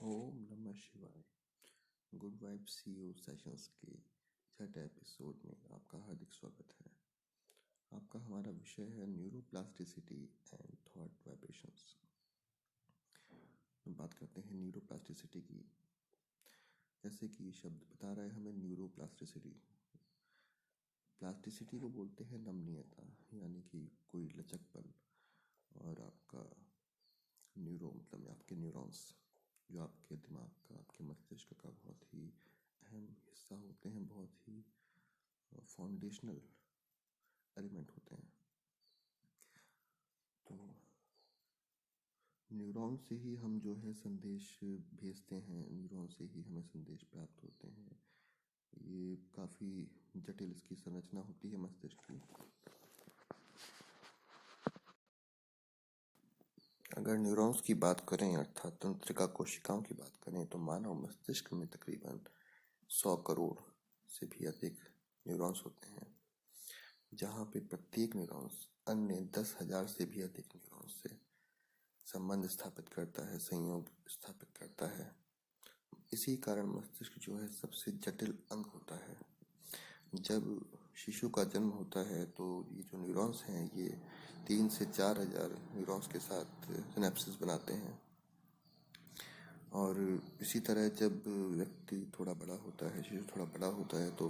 ओम नमः शिवाय। Good vibe CU sessions के छठे एपिसोड में आपका हार्दिक स्वागत है। आपका हमारा विषय है न्यूरोप्लास्टिसिटी एंड थॉट वाइब्रेशंस। बात करते हैं न्यूरोप्लास्टिसिटी की। जैसे कि शब्द बता रहा है हमें न्यूरोप्लास्टिसिटी। प्लास्टिसिटी को बोलते हैं नमनीयता, यानी कि कोई लचकपन। और आपका न्यूरो मतलब आपके न्यूरॉन्स जो आपके दिमाग का, आपके मस्तिष्क का बहुत ही अहम हिस्सा होते हैं, बहुत ही फाउंडेशनल एलिमेंट होते हैं। तो न्यूरॉन से ही हम जो है संदेश भेजते हैं, न्यूरॉन से ही हमें संदेश प्राप्त होते हैं। ये काफ़ी जटिल इसकी संरचना होती है मस्तिष्क की। अगर न्यूरॉन्स की बात करें अर्थात तंत्रिका कोशिकाओं की बात करें तो मानव मस्तिष्क में तकरीबन 100 करोड़ से भी अधिक न्यूरॉन्स होते हैं, जहाँ पे प्रत्येक न्यूरॉन्स अन्य 10,000 से भी अधिक न्यूरॉन्स से संबंध स्थापित करता है, संयोग स्थापित करता है। इसी कारण मस्तिष्क जो है सबसे जटिल अंग होता है। जब शिशु का जन्म होता है तो ये जो न्यूरॉन्स हैं ये 3 से 4,000 न्यूरॉन्स के साथ सिनेप्सिस बनाते हैं। और इसी तरह जब व्यक्ति थोड़ा बड़ा होता है, शिशु थोड़ा बड़ा होता है, तो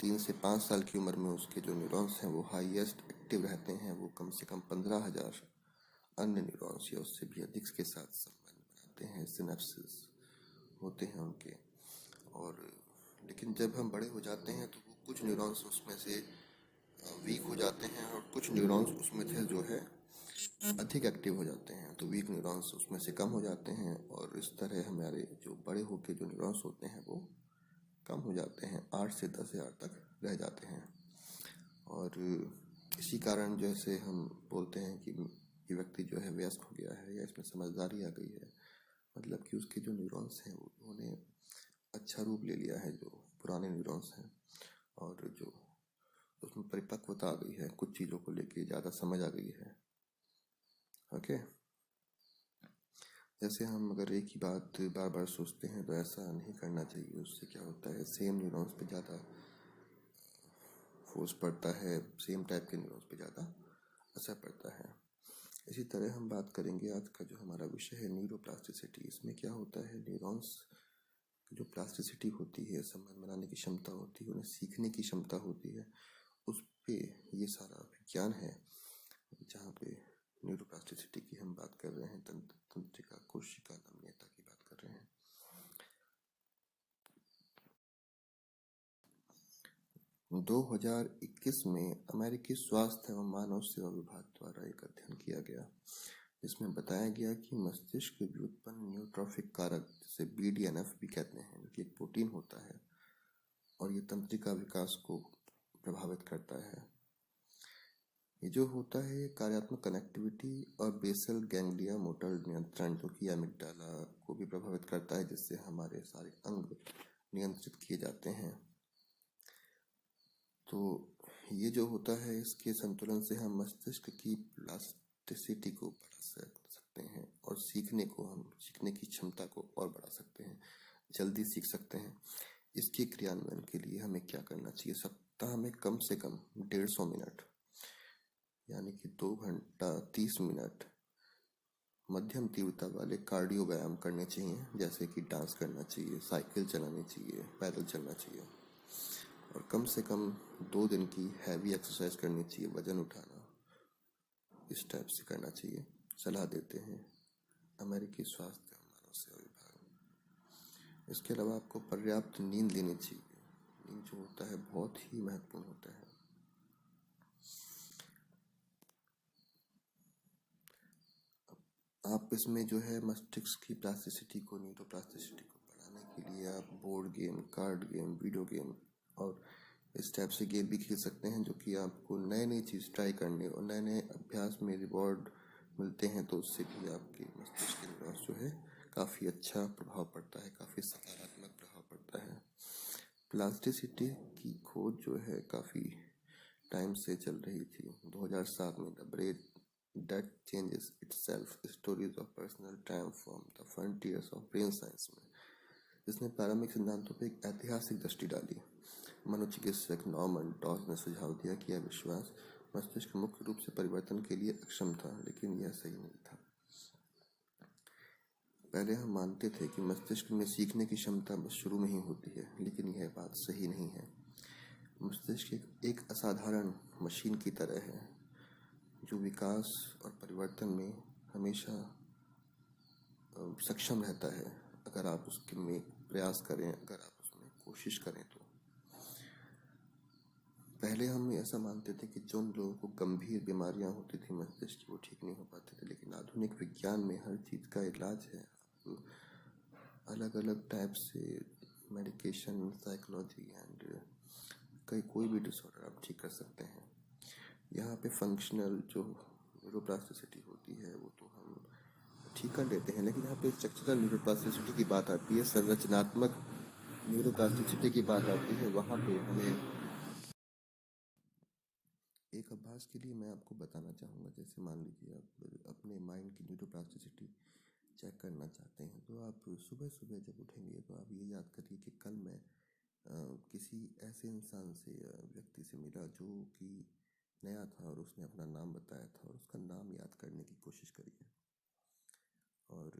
3 से 5 साल की उम्र में उसके जो न्यूरॉन्स हैं वो हाईएस्ट एक्टिव रहते हैं। वो कम से कम 15,000 अन्य न्यूरॉन्स या उससे भी अधिक के साथ संबंध बनाते हैं, सिनेप्सिस होते हैं उनके। और लेकिन जब हम बड़े हो जाते हैं तो वो कुछ न्यूरॉन्स उसमें से वीक हो जाते हैं और कुछ न्यूरॉन्स उसमें से जो है अधिक एक्टिव हो जाते हैं, तो वीक न्यूरॉन्स उसमें से कम हो जाते हैं। और इस तरह हमारे जो बड़े होके जो न्यूरॉन्स होते हैं वो कम हो जाते हैं, 8 से 10,000 तक रह जाते हैं। और इसी कारण जैसे हम बोलते हैं कि ये व्यक्ति जो है वयस्क हो गया है या इसमें समझदारी आ गई है, मतलब कि उसके जो न्यूरॉन्स हैं उन्होंने अच्छा रूप ले लिया है, जो पुराने न्यूरॉन्स हैं, और जो उसमें परिपक्वता आ गई है, कुछ चीज़ों को लेके ज़्यादा समझ आ गई है। ओके, जैसे हम अगर एक ही बात बार बार सोचते हैं तो ऐसा नहीं करना चाहिए। उससे क्या होता है, सेम न्यूरॉन्स पे ज़्यादा फोर्स पड़ता है, सेम टाइप के न्यूरॉन्स पे ज़्यादा असर पड़ता है। इसी तरह हम बात करेंगे आज का जो हमारा विषय है न्यूरोप्लास्टिसिटी। इसमें क्या होता है, न्यूरॉन्स जो प्लास्टिसिटी होती है, संबंध बनाने की क्षमता होती है, उन्हें सीखने की क्षमता होती है, उस पे ये सारा विज्ञान है। जहाँ पे न्यूरोप्लास्टिसिटी की हम बात कर रहे हैं, तंत्रिका कोशिका नमनीयता की बात कर रहे हैं। 2021 में अमेरिकी स्वास्थ्य एवं मानव सेवा विभाग द्वारा एक अध्ययन किया गया, जिसमें बताया गया कि मस्तिष्क व्युत्पन्न न्यूरोट्रॉफिक कारक, जिसे BDNF भी कहते हैं, जो कि एक प्रोटीन होता है और ये तंत्रिका विकास को प्रभावित करता है। ये जो होता है कार्यात्मक कनेक्टिविटी और बेसल गैंग्लिया मोटर नियंत्रण, जो कि एमिग्डाला को भी प्रभावित करता है, जिससे हमारे सारे अंग नियंत्रित किए जाते हैं। तो ये जो होता है, इसके संतुलन से हम मस्तिष्क की प्लास्टिसिटी को बढ़ा सकते हैं और सीखने की क्षमता को और बढ़ा सकते हैं, जल्दी सीख सकते हैं। इसके क्रियान्वयन के लिए हमें क्या करना चाहिए, सप्ताह में कम से कम 150 मिनट यानी कि 2 घंटा 30 मिनट मध्यम तीव्रता वाले कार्डियो व्यायाम करने चाहिए, जैसे कि डांस करना चाहिए, साइकिल चलानी चाहिए, पैदल चलना चाहिए। और कम से कम 2 दिन की हैवी एक्सरसाइज करनी चाहिए, वजन उठाना, इस टाइप से करना चाहिए, सलाह देते हैं अमेरिकी स्वास्थ्य एवं मानव सेवा विभाग। इसके अलावा आपको पर्याप्त नींद लेनी चाहिए। नींद जो होता है बहुत ही महत्वपूर्ण होता है। आप इसमें जो है मस्तिष्क की प्लास्टिसिटी को, न्यूरोप्लास्टिसिटी को बढ़ाने के लिए आप board game, card game, video game और इस टाइप से गेम भी खेल सकते हैं, जो कि आपको नए नई चीज़ ट्राई करने और नए नए अभ्यास में रिवॉर्ड मिलते हैं। तो उससे भी आपके मस्तिष्क के विकास जो है काफ़ी अच्छा प्रभाव पड़ता है, काफ़ी सकारात्मक प्रभाव पड़ता है। प्लास्टिसिटी की खोज जो है काफ़ी टाइम से चल रही थी। 2007 में the brain that changes itself, stories of personal triumph from the frontiers of brain science में इसने प्रारंभिक सिद्धांतों पर एक ऐतिहासिक दृष्टि डाली। मनोचिकित्सक नॉर्मन डॉस ने सुझाव दिया कि यह विश्वास मस्तिष्क मुख्य रूप से परिवर्तन के लिए अक्षम था, लेकिन यह सही नहीं था। पहले हम मानते थे कि मस्तिष्क में सीखने की क्षमता बस शुरू में ही होती है, लेकिन यह बात सही नहीं है। मस्तिष्क एक असाधारण मशीन की तरह है जो विकास और परिवर्तन में हमेशा सक्षम रहता है, अगर आप उसके में प्रयास करें, अगर आप उसमें कोशिश करें तो। पहले हम ऐसा मानते थे कि जिन लोगों को गंभीर बीमारियां होती थी मस्तिष्क की, वो ठीक नहीं हो पाते थे, लेकिन आधुनिक विज्ञान में हर चीज़ का इलाज है। अलग अलग टाइप से मेडिकेशन, साइकोलॉजी एंड कोई भी डिसऑर्डर आप ठीक कर सकते हैं। यहाँ पे फंक्शनल जो न्यूरोप्लास्टिसिटी होती है वो तो हम ठीक कर लेते हैं, लेकिन यहाँ पे स्ट्रक्चरल न्यूरोप्लास्टिसिटी की बात आती है, संरचनात्मक न्यूरोप्लास्टिसिटी की बात आती है। वहाँ पे हमें एक अभ्यास के लिए मैं आपको बताना चाहूँगा। जैसे मान लीजिए आप अपने माइंड की न्यूरोप्लास्टिसिटी चेक करना चाहते हैं, तो आप सुबह सुबह जब उठेंगे तो आप ये याद करिए कि कल मैं किसी ऐसे इंसान से या व्यक्ति से मिला जो कि नया था और उसने अपना नाम बताया था, और उसका नाम याद करने की कोशिश करिए। और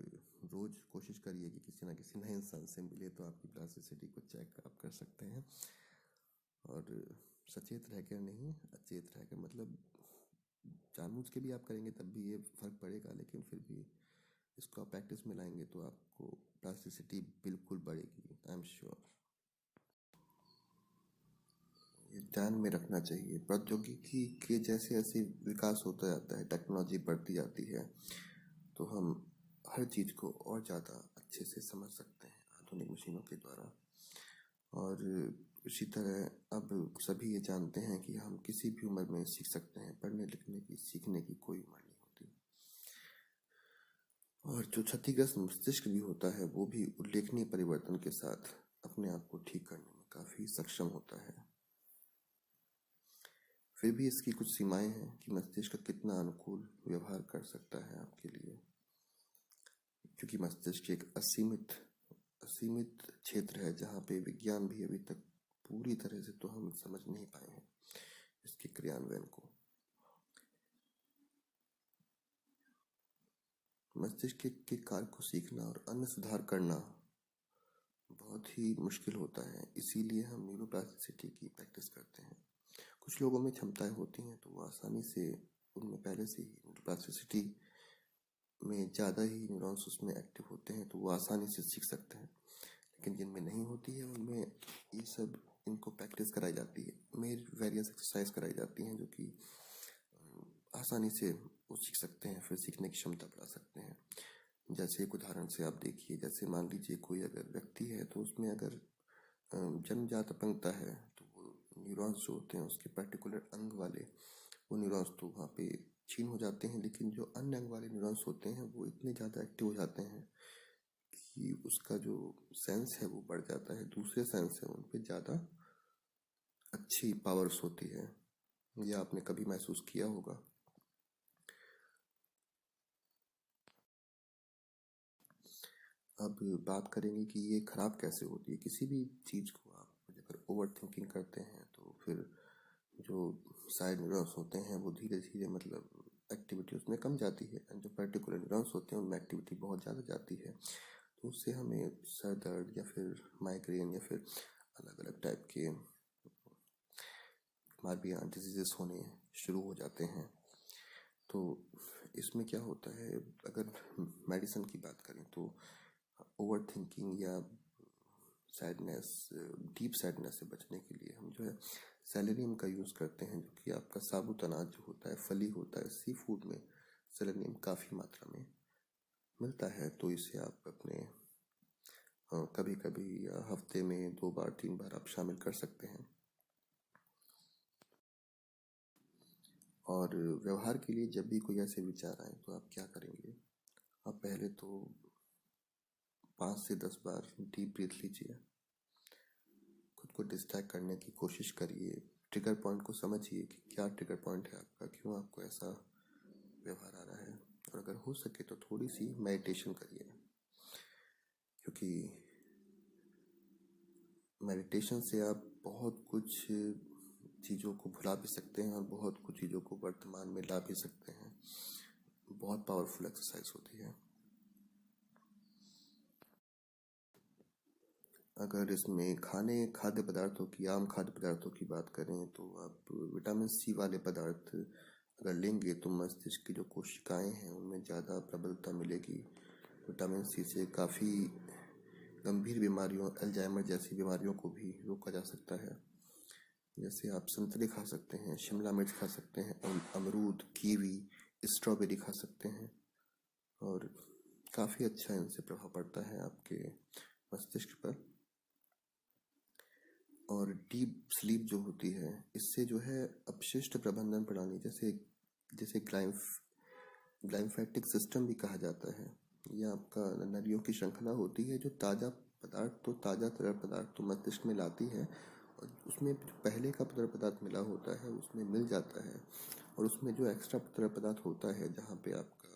रोज़ कोशिश करिए कि किसी ना किसी नए इंसान से मिले, तो आपकी प्लास्टिसिटी को चेक आप कर सकते हैं। और सचेत रहकर नहीं, अचेत रहकर, मतलब जानबूझ के भी आप करेंगे तब भी ये फर्क पड़ेगा, लेकिन फिर भी इसको आप प्रैक्टिस में लाएंगे तो आपको प्लास्टिसिटी बिल्कुल बढ़ेगी, आई एम श्योर। ये ध्यान में रखना चाहिए। प्रौद्योगिकी के जैसे जैसे विकास होता जाता है, टेक्नोलॉजी बढ़ती जाती है, तो हम हर चीज़ को और ज़्यादा अच्छे से समझ सकते हैं आधुनिक मशीनों के द्वारा। और इसी तरह अब सभी ये जानते हैं कि हम किसी भी उम्र में सीख सकते हैं। पढ़ने लिखने की, सीखने की कोई उम्र नहीं होती। और जो क्षतिग्रस्त मस्तिष्क भी होता है वो भी उल्लेखनीय परिवर्तन के साथ अपने आप को ठीक करने में काफ़ी सक्षम होता है। फिर भी इसकी कुछ सीमाएं हैं कि मस्तिष्क कितना अनुकूल व्यवहार कर सकता है आपके लिए, क्योंकि मस्तिष्क एक असीमित क्षेत्र है जहाँ पे विज्ञान भी अभी तक पूरी तरह से तो हम समझ नहीं पाए हैं इसके क्रियान्वयन को। मस्तिष्क के कार्य को सीखना और अन्य सुधार करना बहुत ही मुश्किल होता है, इसीलिए हम न्यूरोप्लास्टिसिटी की प्रैक्टिस करते हैं। कुछ लोगों में क्षमताएं होती हैं तो वो आसानी से, उनमें पहले से ही न्यूरोप्लास्टिसिटी में ज़्यादा ही न्यूरॉन्स उसमें एक्टिव होते हैं, तो वो आसानी से सीख सकते हैं। लेकिन जिनमें नहीं होती है उनमें ये सब इनको प्रैक्टिस कराई जाती है, में वेरियस एक्सरसाइज कराई जाती हैं जो कि आसानी से वो सीख सकते हैं, फिर सीखने की क्षमता बढ़ा सकते हैं। जैसे एक उदाहरण से आप देखिए, जैसे मान लीजिए कोई अगर व्यक्ति है तो उसमें अगर जन्मजात अपंगता है तो वो न्यूरॉन्स जो होते हैं उसके पर्टिकुलर अंग वाले वो न्यूरॉन्स तो वहाँ पे क्षीण हो जाते हैं, लेकिन जो अन्य अंग वाले न्यूरॉन्स होते हैं वो इतने ज़्यादा एक्टिव हो जाते हैं कि उसका जो सेंस है वो बढ़ जाता है, दूसरे सेंस है उन पर ज़्यादा अच्छी पावर्स होती है। यह आपने कभी महसूस किया होगा। अब बात करेंगे कि ये खराब कैसे होती है। किसी भी चीज़ को आप अगर ओवर थिंकिंग करते हैं तो फिर जो साइड न्यूरॉन्स होते हैं वो धीरे धीरे, मतलब एक्टिविटी उसमें कम जाती है, जो पर्टिकुलर न्यूरॉन्स होते हैं उनमें एक्टिविटी बहुत ज़्यादा जाती है, तो उससे हमें सर दर्द या फिर माइग्रेन या फिर अलग अलग टाइप के बीमारियाँ, डिजीजेस होने शुरू हो जाते हैं। तो इसमें क्या होता है, अगर मेडिसिन की बात करें तो ओवर थिंकिंग या सैडनेस, डीप सैडनेस से बचने के लिए हम जो है सेलेनियम का यूज़ करते हैं, जो कि आपका साबुत अनाज जो होता है, फली होता है। सी फूड में सेलेनियम काफ़ी मात्रा में मिलता है, तो इसे आप अपने कभी कभी हफ्ते में 2 बार 3 बार आप शामिल कर सकते हैं। और व्यवहार के लिए जब भी कोई ऐसे विचार आए तो आप क्या करेंगे, आप पहले तो 5 से 10 बार डीप ब्रीथ लीजिए, खुद को डिस्ट्रैक्ट करने की कोशिश करिए, ट्रिगर पॉइंट को समझिए कि क्या ट्रिगर पॉइंट है आपका, क्यों आपको ऐसा व्यवहार आ रहा है। और अगर हो सके तो थोड़ी सी मेडिटेशन करिए, क्योंकि मेडिटेशन से आप बहुत कुछ चीज़ों को भुला भी सकते हैं और बहुत कुछ चीज़ों को वर्तमान में ला भी सकते हैं। बहुत पावरफुल एक्सरसाइज होती है। अगर इसमें खाद्य पदार्थों की, आम खाद्य पदार्थों की बात करें तो आप विटामिन सी वाले पदार्थ अगर लेंगे तो मस्तिष्क की जो कोशिकाएं हैं उनमें ज़्यादा प्रबलता मिलेगी। विटामिन सी से काफ़ी गंभीर बीमारियों, अल्जाइमर जैसी बीमारियों को भी रोका जा सकता है। जैसे आप संतरे खा सकते हैं, शिमला मिर्च खा सकते हैं, अमरूद, कीवी, स्ट्रॉबेरी खा सकते हैं, और काफ़ी अच्छा इनसे प्रभाव पड़ता है आपके मस्तिष्क पर। और डीप स्लीप जो होती है, इससे जो है अपशिष्ट प्रबंधन प्रणाली, जैसे जैसे ग्लाइम्फेटिक सिस्टम भी कहा जाता है, यह आपका नलियों की श्रृंखला होती है जो ताज़ा तरल पदार्थ तो मस्तिष्क में लाती है, और उसमें जो पहले का तरल पदार्थ मिला होता है उसमें मिल जाता है, और उसमें जो एक्स्ट्रा तरल पदार्थ होता है जहाँ पे आपका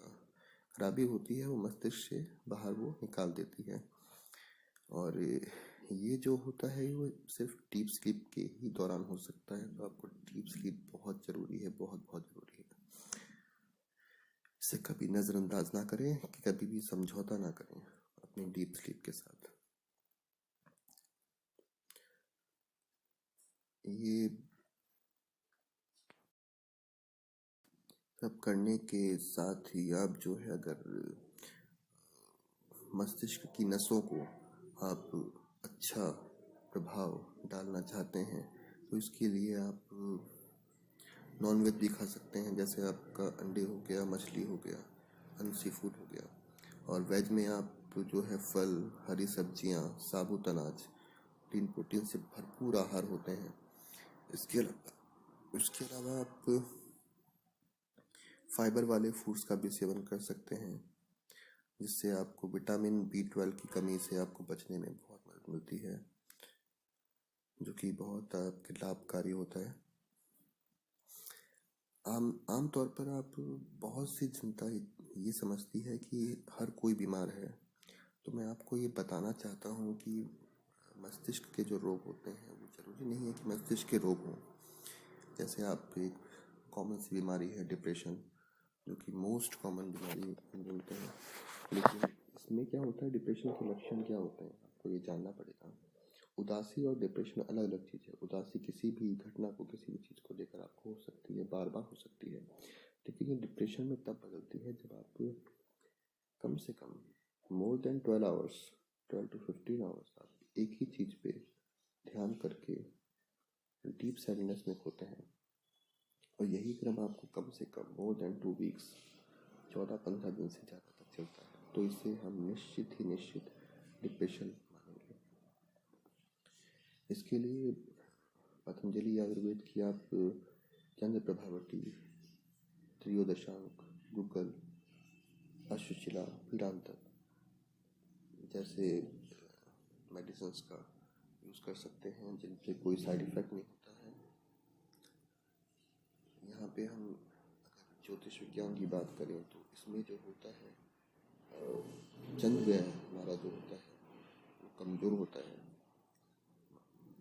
खराबी होती है वो मस्तिष्क से बाहर वो निकाल देती है। और ये जो होता है वो सिर्फ डीप स्लीप के ही दौरान हो सकता है। तो आपको डीप स्लीप बहुत ज़रूरी है, बहुत बहुत ज़रूरी है। इसे कभी नज़रअंदाज ना करें कि कभी भी समझौता ना करें अपनी डीप स्लीप के साथ। ये सब करने के साथ ही आप जो है, अगर मस्तिष्क की नसों को आप अच्छा प्रभाव डालना चाहते हैं तो इसके लिए आप नॉनवेज भी खा सकते हैं, जैसे आपका अंडे हो गया, मछली हो गया, सी फूड हो गया। और वेज में आप जो है फल, हरी सब्जियां, साबुत अनाज, प्रोटीन से भरपूर आहार होते हैं। इसके अलावा आप फाइबर वाले फूड्स का भी सेवन कर सकते हैं, जिससे आपको विटामिन B12 की कमी से आपको बचने में बहुत मदद मिलती है, जो कि बहुत आपके लाभकारी होता है। आम तौर पर आप बहुत सी जनता ये समझती है कि हर कोई बीमार है। तो मैं आपको ये बताना चाहता हूँ कि मस्तिष्क के जो रोग होते हैं वो ज़रूरी नहीं है कि मस्तिष्क के रोग हों। जैसे आप एक कॉमन सी बीमारी है डिप्रेशन, जो कि मोस्ट कॉमन बीमारी बोलते हैं, लेकिन इसमें क्या होता है, डिप्रेशन के लक्षण क्या होते हैं आपको ये जानना पड़ेगा। उदासी और डिप्रेशन अलग अलग चीज़ है। उदासी किसी भी घटना को, किसी भी चीज़ को लेकर आपको हो सकती है, बार बार हो सकती है, लेकिन ये डिप्रेशन में तब बदलती है जब आप कम से कम more than 12 hours, 12 to 15 hours आप एक ही चीज़ पे ध्यान करके डीप सैडनेस में खोते हैं। और यही क्रम आपको कम से कम मोर देन 2 वीक्स, 14-15 दिन से ज़्यादा तक चलता है, तो इसे हम निश्चित डिप्रेशन मानेंगे। इसके लिए पतंजलि आयुर्वेद की आप चंद्र प्रभावती, त्रयोदशांक, गुग्गल, अश्वशिला, पीड़ांतर जैसे मेडिसिन्स का यूज़ कर सकते हैं, जिनसे कोई साइड इफ़ेक्ट नहीं होता है। यहाँ पे हम अगर ज्योतिष विज्ञान की बात करें तो इसमें जो होता है, चंद्र ग्रह हमारा जो होता है वो कमज़ोर होता है।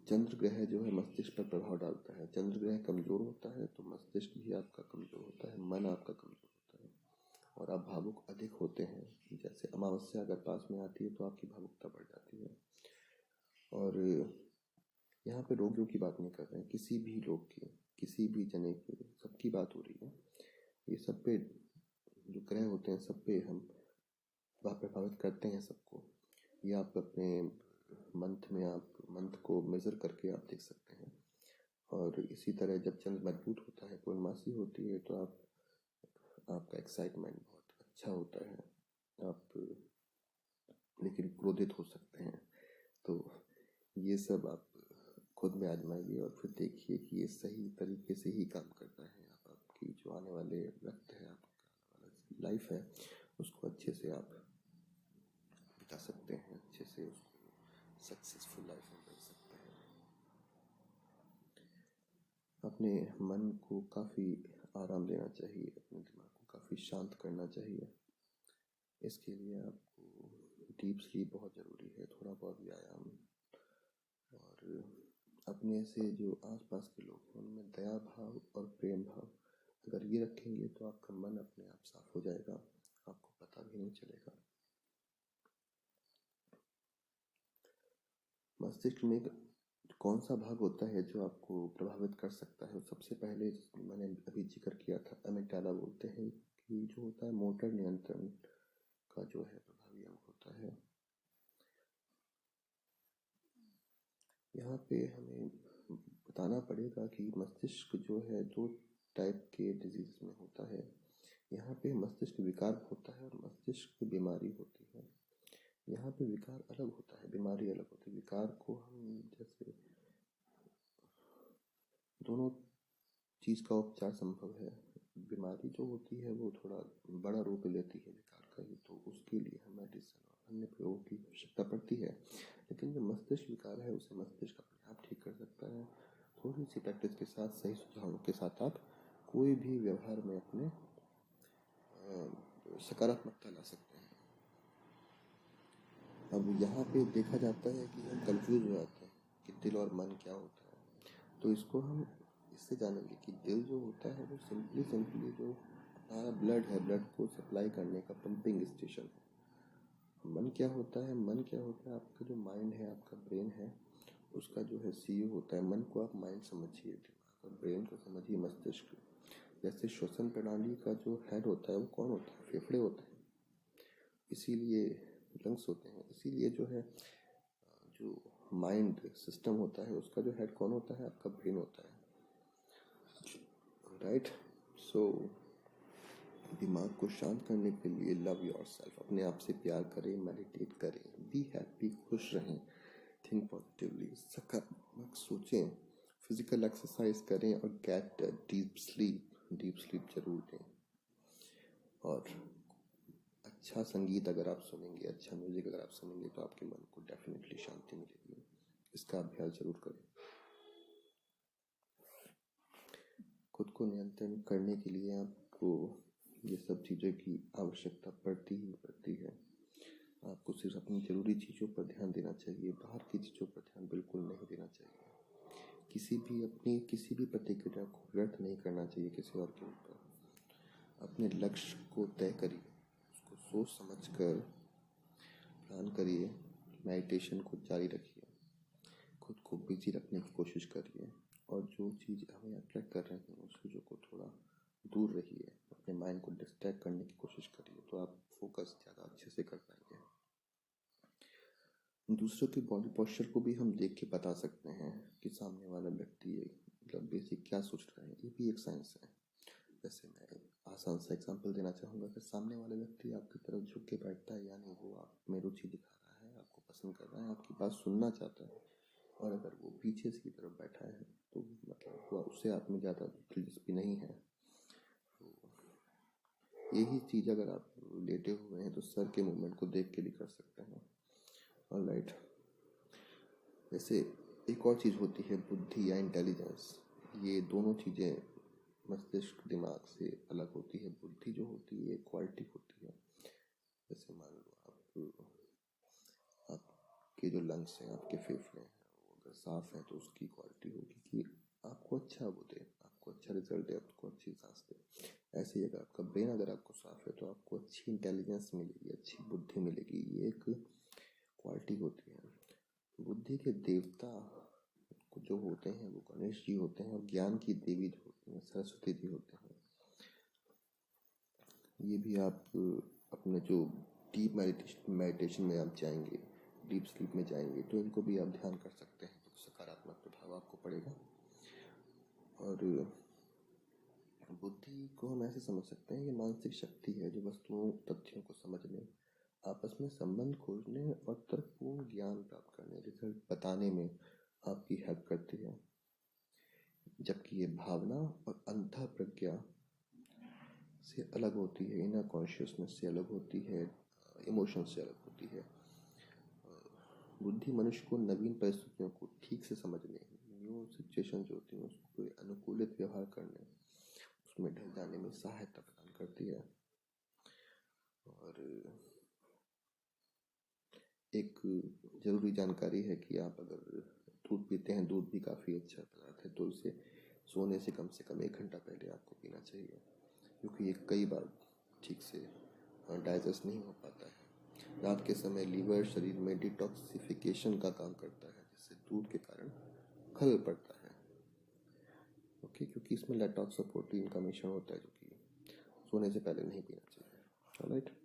चंद्र ग्रह जो है मस्तिष्क पर प्रभाव डालता है। चंद्र ग्रह कमज़ोर होता है तो मस्तिष्क भी आपका कमज़ोर होता है, मन आपका कमज़ोर होता है, और आप भावुक अधिक होते हैं। जैसे अमावस्या अगर पास में आती है तो आपकी भावुकता बढ़ जाती है। और यहाँ पे रोगियों की बात नहीं कर रहे हैं, किसी भी रोग की, किसी भी जने की, सबकी बात हो रही है। ये सब पे जो ग्रह होते हैं सब पे हम प्रभावित करते हैं सबको। ये आप अपने मंथ को मेज़र करके आप देख सकते हैं। और इसी तरह जब चंद्र मजबूत होता है, पूर्णमासी होती है, तो आपका एक्साइटमेंट बहुत अच्छा होता है, आप लेकिन क्रोधित हो सकते हैं। तो ये सब आप खुद में आजमाइए और फिर देखिए कि ये सही तरीके से ही काम करता है। आपकी जो आने वाले वक्त है, आपका लाइफ है, उसको अच्छे से आप बिता सकते हैं, अच्छे से सक्सेसफुल लाइफ में बन सकते हैं। अपने मन को काफ़ी आराम देना चाहिए, अपने दिमाग को काफ़ी शांत करना चाहिए। इसके लिए आपको डीप स्लीप बहुत ज़रूरी है, थोड़ा बहुत व्यायाम, और अपने से जो आसपास के लोग हैं उनमें दया भाव और प्रेम भाव अगर ये रखेंगे तो आपका मन अपने आप साफ हो जाएगा, आपको पता भी नहीं चलेगा। मस्तिष्क में कौन सा भाग होता है जो आपको प्रभावित कर सकता है? सबसे पहले मैंने अभी जिक्र किया था, अमिगडाला बोलते हैं, कि जो होता है मोटर नियंत्रण का जो है प्रभावी अंग होता है। यहाँ पे हमें बताना पड़ेगा कि मस्तिष्क जो है दो टाइप के डिजीज में होता है। यहाँ पे मस्तिष्क विकार होता है और मस्तिष्क बीमारी होती है। यहाँ पे विकार अलग होता है, बीमारी अलग होती है। विकार को हम जैसे दोनों चीज़ का उपचार संभव है। बीमारी जो होती है वो थोड़ा बड़ा रूप लेती है विकार का ही, तो उसके लिए हमें मेडिसिन और अन्य प्रयोग की आवश्यकता पड़ती है। लेकिन जो मस्तिष्क विकार है उसे मस्तिष्क अपने आप ठीक कर सकता है। थोड़ी सी प्रैक्टिस के साथ, सही सुझावों के साथ आप कोई भी व्यवहार में अपने सकारात्मकता ला सकते हैं। अब यहाँ पे देखा जाता है कि हम कंफ्यूज हो जाते हैं कि दिल और मन क्या होता है, तो इसको हम इससे जानेंगे कि दिल जो होता है वो सिंपली जो हमारा ब्लड है, ब्लड को सप्लाई करने का पंपिंग स्टेशन है। मन क्या होता है? मन क्या होता है? आपका जो माइंड है, आपका ब्रेन है, उसका जो है सीईओ होता है। मन को आप माइंड समझिए, दिमाग, और ब्रेन को समझिए मस्तिष्क। जैसे श्वसन प्रणाली का जो हेड होता है वो कौन होता है? फेफड़े होते हैं, इसीलिए लंग्स होते हैं। इसीलिए जो है जो माइंड सिस्टम होता है उसका जो हेड कौन होता है? आपका ब्रेन होता है, राइट? सो दिमाग को शांत करने के लिए लव योरसेल्फ, अपने आप से प्यार करें, मेडिटेट करें, बी हैप्पी, खुश रहें, थिंक पॉजिटिवली, सकारात्मक सोचें, फिजिकल एक्सरसाइज करें और गेट डीप स्लीप जरूर लें। और अच्छा संगीत अगर आप सुनेंगे, अच्छा म्यूजिक अगर आप सुनेंगे तो आपके मन को डेफिनेटली शांति मिलेगी। इसका अभ्यास जरूर करें। खुद को नियंत्रण करने के लिए आपको ये सब चीज़ों की आवश्यकता पड़ती है। आपको सिर्फ अपनी ज़रूरी चीज़ों पर ध्यान देना चाहिए, बाहर की चीज़ों पर ध्यान बिल्कुल नहीं देना चाहिए। किसी भी प्रतिक्रिया को व्यर्थ नहीं करना चाहिए किसी और के ऊपर। अपने लक्ष्य को तय करिए, उसको सोच समझ कर प्लान करिए, मेडिटेशन को जारी रखिए, खुद को बिजी रखने की कोशिश करिए, और जो चीज़ हमें अट्रैक्ट कर रही है उस चीज़ों को थोड़ा दूर रहिए, अपने माइंड को डिस्ट्रैक्ट करने की कोशिश करिए, तो आप फोकस ज़्यादा अच्छे से कर पाएंगे। दूसरों की बॉडी पोस्चर को भी हम देख के बता सकते हैं कि सामने वाला व्यक्ति मतलब बेसिक क्या सोच रहा है। ये भी एक साइंस है। जैसे मैं आसान सा एग्जांपल देना चाहूँगा कि सामने वाला व्यक्ति आपकी तरफ झुक के बैठता है, यानी वो आप में रुचि दिखा रहा है, आपको पसंद कर रहा है, आपकी बात सुनना चाहता है। और अगर वो पीछे से की तरफ बैठा है तो मतलब वो उससे आप में ज़्यादा दिलचस्पी नहीं है। तो यही चीज़ अगर आप लेटे हुए हैं तो सर के मूवमेंट को देख के भी कर सकते हैं। ऑलराइट, जैसे एक और चीज़ होती है बुद्धि या इंटेलिजेंस। ये दोनों चीज़ें मस्तिष्क दिमाग से अलग होती है। बुद्धि जो होती है क्वालिटी होती है। जैसे मान लो आपके जो लंग्स हैं, आपके फेफड़े हैं, वो अगर साफ हैं तो उसकी क्वालिटी होगी कि आपको अच्छा वो दे, आपको अच्छा रिजल्ट दे, आपको अच्छी सांस दे। ऐसे ही अगर आपका ब्रेन अगर आपको साफ है तो आपको अच्छी इंटेलिजेंस मिलेगी, अच्छी बुद्धि मिलेगी। ये एक क्वालिटी होती है। बुद्धि के देवता जो होते हैं वो गणेश जी होते हैं, और ज्ञान की देवी जो होती हैं सरस्वती जी होते हैं। ये भी आप अपने जो डीप मेडिटेशन में आप जाएंगे, डीप स्लीप में जाएंगे, तो इनको भी आप ध्यान कर सकते हैं, तो सकारात्मक प्रभाव आपको पड़ेगा। और बुद्धि को हम ऐसे समझ सकते हैं, ये मानसिक शक्ति है जो वस्तुओं तथ्यों को समझने, आपस में संबंध खोजने और तर्कपूर्ण ज्ञान प्राप्त करने, रिजल्ट बताने में आपकी हेल्प करती है। जबकि ये भावना और अंतः प्रज्ञा से अलग होती है, इनर कॉन्शियसनेस से अलग होती है, इमोशन से अलग होती है। बुद्धि मनुष्य को नवीन परिस्थितियों को ठीक से समझने, न्यू सिचुएशन जो होती है उसको अनुकूलित व्यवहार करने, उसमें ढल जाने में सहायता प्रदान करती है। और एक ज़रूरी जानकारी है कि आप अगर दूध पीते हैं, दूध भी काफ़ी अच्छा पदार्थ है, तो उसे सोने से कम 1 घंटा पहले आपको पीना चाहिए, क्योंकि ये कई बार ठीक से डाइजेस्ट नहीं हो पाता है। रात के समय लीवर शरीर में डिटॉक्सिफिकेशन का काम करता है, जिससे दूध के कारण खलल पड़ता है। ओके, क्योंकि इसमें लैक्टोज और प्रोटीन का मिश्रण होता है, जो कि सोने से पहले नहीं पीना चाहिए। ऑलराइट।